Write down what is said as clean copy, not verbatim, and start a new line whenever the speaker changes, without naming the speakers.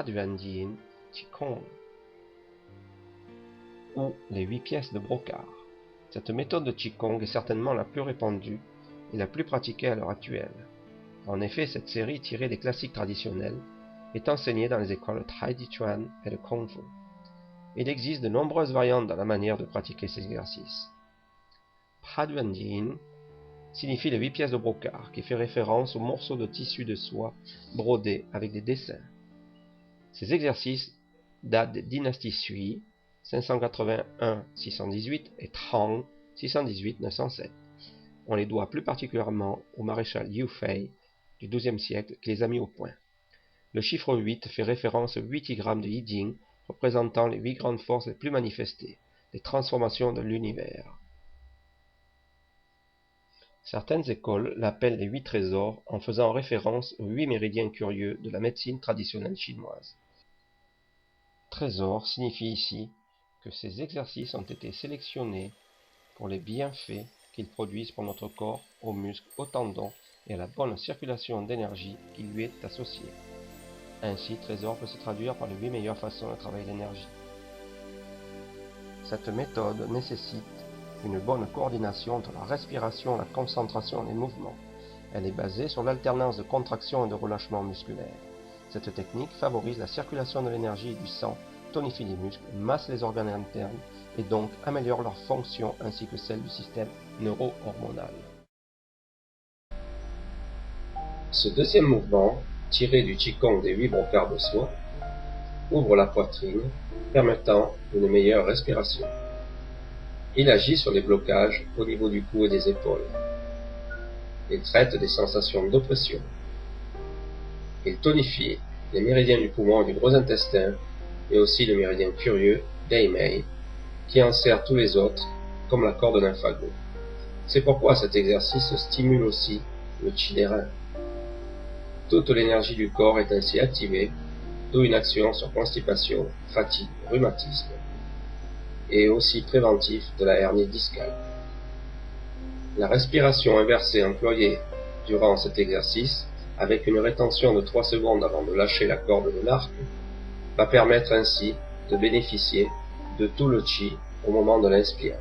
Paduan Qigong ou les 8 pièces de brocard. Cette méthode de Qigong est certainement la plus répandue et la plus pratiquée à l'heure actuelle. En effet, cette série tirée des classiques traditionnels est enseignée dans les écoles Tai Chi Chuan et de Kung Fu. Il existe de nombreuses variantes dans la manière de pratiquer ces exercices. Paduan signifie les 8 pièces de brocart, qui fait référence aux morceaux de tissu de soie brodés avec des dessins. Ces exercices datent des dynasties Sui, 581-618 et Tang, 618-907. On les doit plus particulièrement au maréchal Liu Fei du XIIe siècle qui les a mis au point. Le chiffre 8 fait référence aux 8 digrammes de Yi Jing, représentant les 8 grandes forces les plus manifestées, les transformations de l'univers. Certaines écoles l'appellent les 8 trésors en faisant référence aux 8 méridiens curieux de la médecine traditionnelle chinoise. Trésor signifie ici que ces exercices ont été sélectionnés pour les bienfaits qu'ils produisent pour notre corps, aux muscles, aux tendons et à la bonne circulation d'énergie qui lui est associée. Ainsi, trésor peut se traduire par les 8 meilleures façons de travailler l'énergie. Cette méthode nécessite une bonne coordination entre la respiration et la concentration des mouvements. Elle est basée sur l'alternance de contraction et de relâchement musculaire. Cette technique favorise la circulation de l'énergie et du sang, tonifie les muscles, masse les organes internes et donc améliore leur fonction ainsi que celle du système neuro-hormonal. Ce deuxième mouvement, tiré du Qigong des 8 brocards de soie, ouvre la poitrine, permettant une meilleure respiration. Il agit sur les blocages au niveau du cou et des épaules. Il traite des sensations d'oppression. Il tonifie les méridiens du poumon et du gros intestin, et aussi le méridien curieux, Daimei, qui enserre tous les autres, comme la corde lymphago. C'est pourquoi cet exercice stimule aussi le qi des reins. Toute l'énergie du corps est ainsi activée, d'où une action sur constipation, fatigue, rhumatisme, et aussi préventif de la hernie discale. La respiration inversée employée durant cet exercice, avec une rétention de 3 secondes avant de lâcher la corde de l'arc, va permettre ainsi de bénéficier de tout le qi au moment de l'inspire.